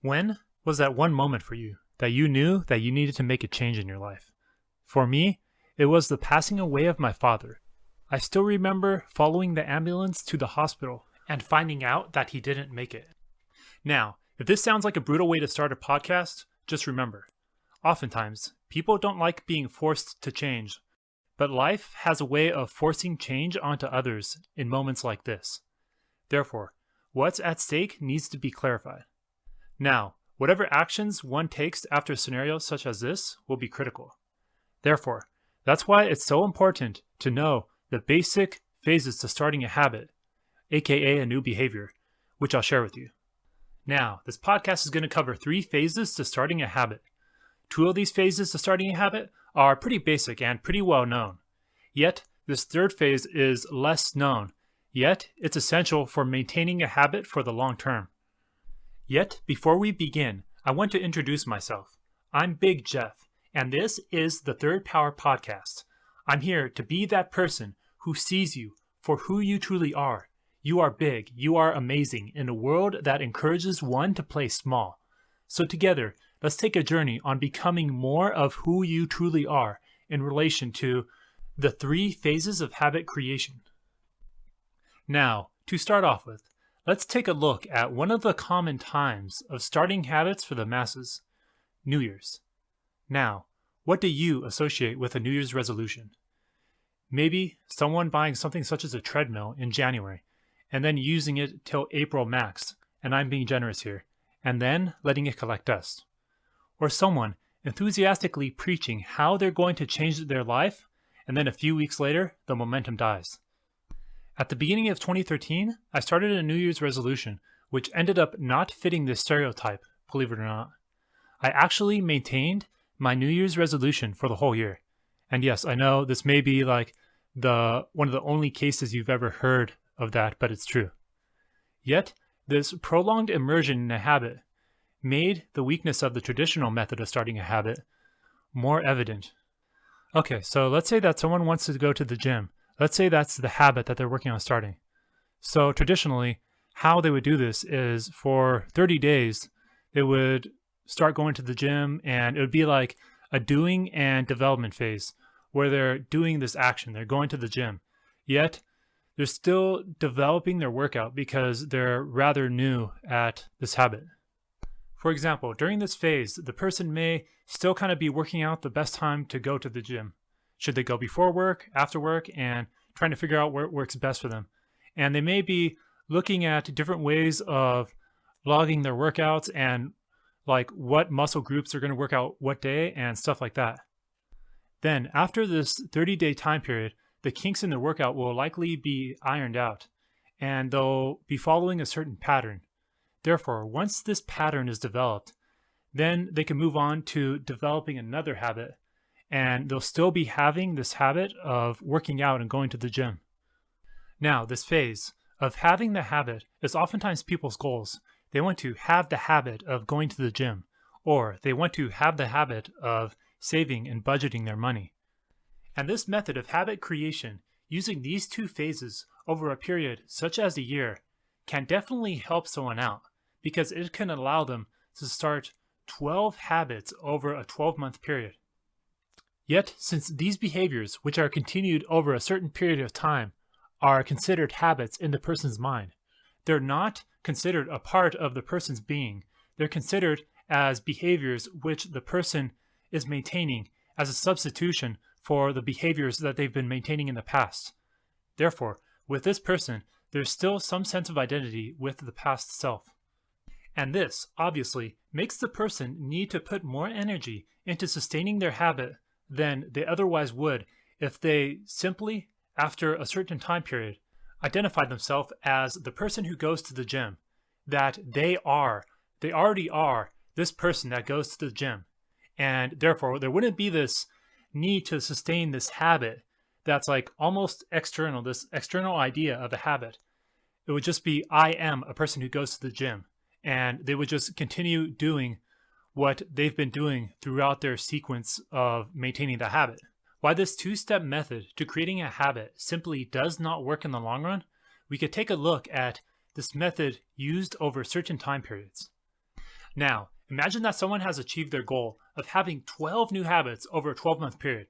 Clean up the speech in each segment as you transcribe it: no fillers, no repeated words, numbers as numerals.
When was that one moment for you that you knew that you needed to make a change in your life? For me, it was the passing away of my father. I still remember following the ambulance to the hospital and finding out that he didn't make it. Now, if this sounds like a brutal way to start a podcast, just remember, oftentimes, people don't like being forced to change, but life has a way of forcing change onto others in moments like this. Therefore, what's at stake needs to be clarified. Now, whatever actions one takes after a scenario such as this will be critical. Therefore, that's why it's so important to know the basic phases to starting a habit, aka a new behavior, which I'll share with you. Now, this podcast is going to cover 3 phases to starting a habit. 2 of these phases to starting a habit are pretty basic and pretty well known. Yet, this 3rd phase is less known, yet it's essential for maintaining a habit for the long term. Yet, before we begin, I want to introduce myself. I'm Big Jeff, and this is the Third Power Podcast. I'm here to be that person who sees you for who you truly are. You are big, you are amazing in a world that encourages one to play small. So together, let's take a journey on becoming more of who you truly are in relation to the 3 phases of habit creation. Now, to start off with, let's take a look at one of the common times of starting habits for the masses, New Year's. Now, what do you associate with a New Year's resolution? Maybe someone buying something such as a treadmill in January, and then using it till April max, and I'm being generous here, and then letting it collect dust. Or someone enthusiastically preaching how they're going to change their life, and then a few weeks later, the momentum dies. At the beginning of 2013, I started a New Year's resolution, which ended up not fitting this stereotype, believe it or not. I actually maintained my New Year's resolution for the whole year. And yes, I know this may be like one of the only cases you've ever heard of that, but it's true. Yet, this prolonged immersion in a habit made the weakness of the traditional method of starting a habit more evident. Okay, so let's say that someone wants to go to the gym. Let's say that's the habit that they're working on starting. So traditionally, how they would do this is for 30 days, they would start going to the gym, and it would be like a doing and development phase where they're doing this action. They're going to the gym. Yet, they're still developing their workout because they're rather new at this habit. For example, during this phase, the person may still kind of be working out the best time to go to the gym. Should they go before work, after work, and trying to figure out where it works best for them. And they may be looking at different ways of logging their workouts and like what muscle groups are going to work out what day and stuff like that. Then after this 30-day time period, the kinks in the workout will likely be ironed out, and they'll be following a certain pattern. Therefore, once this pattern is developed, then they can move on to developing another habit, and they'll still be having this habit of working out and going to the gym. Now, this phase of having the habit is oftentimes people's goals. They want to have the habit of going to the gym, or they want to have the habit of saving and budgeting their money. And this method of habit creation, using these 2 phases over a period such as a year, can definitely help someone out because it can allow them to start 12 habits over a 12-month period. Yet, since these behaviors, which are continued over a certain period of time, are considered habits in the person's mind, they're not considered a part of the person's being. They're considered as behaviors which the person is maintaining as a substitution for the behaviors that they've been maintaining in the past. Therefore, with this person, there's still some sense of identity with the past self. And this, obviously, makes the person need to put more energy into sustaining their habit than they otherwise would if they simply, after a certain time period, identify themselves as the person who goes to the gym, that they already are this person that goes to the gym. And therefore, there wouldn't be this need to sustain this habit that's like almost external, this external idea of a habit. It would just be, I am a person who goes to the gym. And they would just continue doing what they've been doing throughout their sequence of maintaining the habit. Why this 2-step method to creating a habit simply does not work in the long run, we could take a look at this method used over certain time periods. Now, imagine that someone has achieved their goal of having 12 new habits over a 12-month period.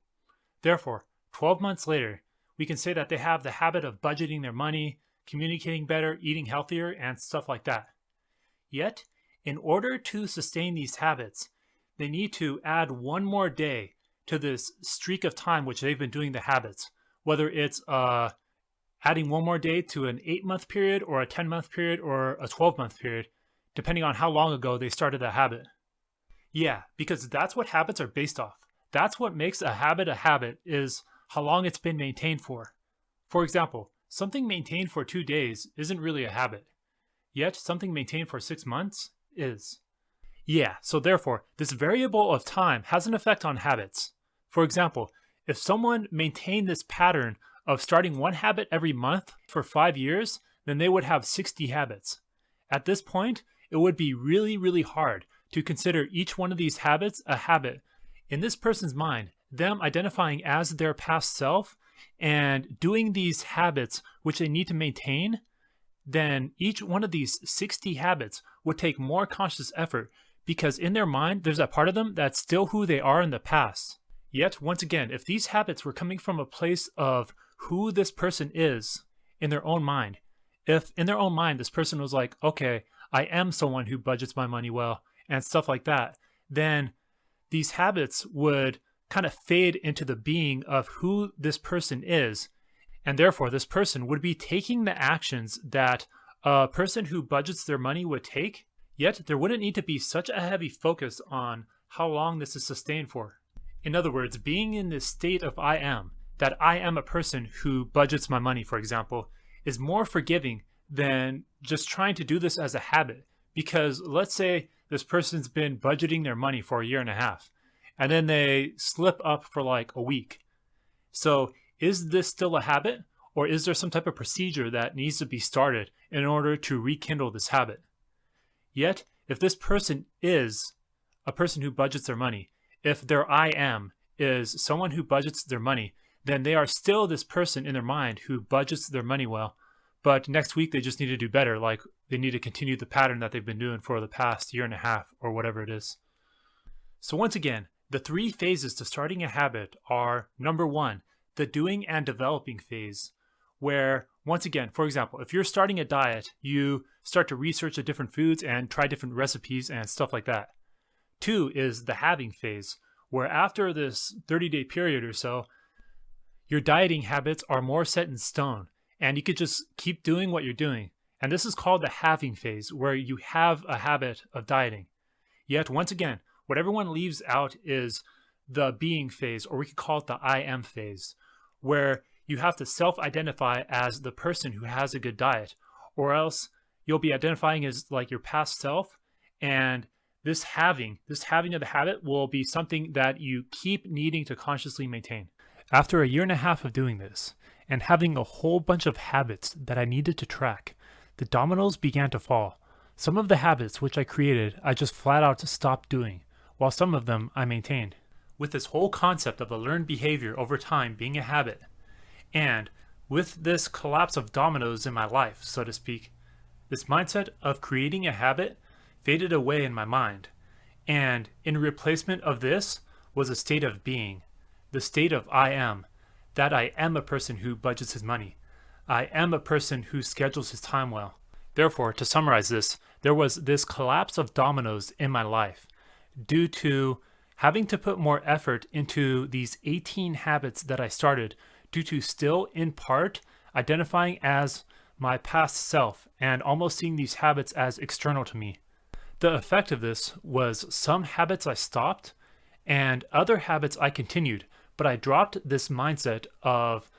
Therefore, 12 months later, we can say that they have the habit of budgeting their money, communicating better, eating healthier, and stuff like that. Yet, in order to sustain these habits, they need to add one more day to this streak of time which they've been doing the habits, whether it's adding one more day to an 8-month period or a 10-month period or a 12-month period, depending on how long ago they started the habit. Yeah, because that's what habits are based off. That's what makes a habit is how long it's been maintained for. For example, something maintained for 2 days isn't really a habit, yet something maintained for 6 months is. Yeah, so therefore, this variable of time has an effect on habits. For example, if someone maintained this pattern of starting one habit every month for 5 years, then they would have 60 habits. At this point, it would be really, really hard to consider each one of these habits a habit. In this person's mind, them identifying as their past self and doing these habits which they need to maintain, then each one of these 60 habits would take more conscious effort because in their mind, there's a part of them that's still who they are in the past. Yet, once again, if these habits were coming from a place of who this person is in their own mind, if in their own mind this person was like, okay, I am someone who budgets my money well and stuff like that, then these habits would kind of fade into the being of who this person is. And therefore, this person would be taking the actions that a person who budgets their money would take, yet there wouldn't need to be such a heavy focus on how long this is sustained for. In other words, being in this state of I am, that I am a person who budgets my money, for example, is more forgiving than just trying to do this as a habit. Because let's say this person's been budgeting their money for 1.5 years, and then they slip up for like a week. So is this still a habit, or is there some type of procedure that needs to be started in order to rekindle this habit? Yet, if this person is a person who budgets their money, if their I am is someone who budgets their money, then they are still this person in their mind who budgets their money well. But next week, they just need to do better. Like they need to continue the pattern that they've been doing for the past 1.5 years or whatever it is. So once again, the 3 phases to starting a habit are, number 1, the doing and developing phase, where once again, for example, if you're starting a diet, you start to research the different foods and try different recipes and stuff like that. 2 is the having phase, where after this 30-day period or so, your dieting habits are more set in stone and you could just keep doing what you're doing. And this is called the having phase, where you have a habit of dieting. Yet, once again, what everyone leaves out is the being phase, or we could call it the I am phase, where you have to self-identify as the person who has a good diet, or else you'll be identifying as like your past self, and this having of the habit will be something that you keep needing to consciously maintain. After 1.5 years of doing this, and having a whole bunch of habits that I needed to track, the dominoes began to fall. Some of the habits which I created, I just flat out stopped doing, while some of them I maintained. With this whole concept of a learned behavior over time being a habit, and with this collapse of dominoes in my life, so to speak, this mindset of creating a habit faded away in my mind, and in replacement of this was a state of being, the state of I am, that I am a person who budgets his money. I am a person who schedules his time well. Therefore, to summarize this, there was this collapse of dominoes in my life due to having to put more effort into these 18 habits that I started, due to still, in part, identifying as my past self and almost seeing these habits as external to me. The effect of this was some habits I stopped and other habits I continued, but I dropped this mindset of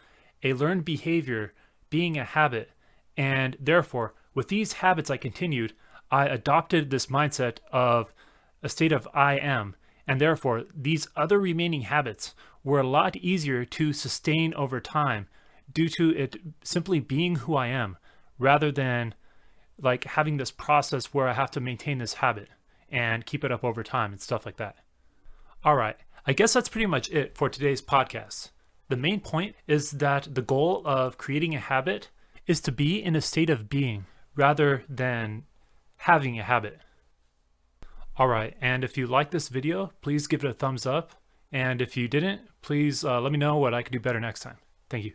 a learned behavior being a habit, and therefore, with these habits I continued, I adopted this mindset of a state of I am, and therefore, these other remaining habits were a lot easier to sustain over time due to it simply being who I am, rather than like having this process where I have to maintain this habit and keep it up over time and stuff like that. All right, I guess that's pretty much it for today's podcast. The main point is that the goal of creating a habit is to be in a state of being rather than having a habit. Alright, and if you liked this video, please give it a thumbs up. And if you didn't, please let me know what I could do better next time. Thank you.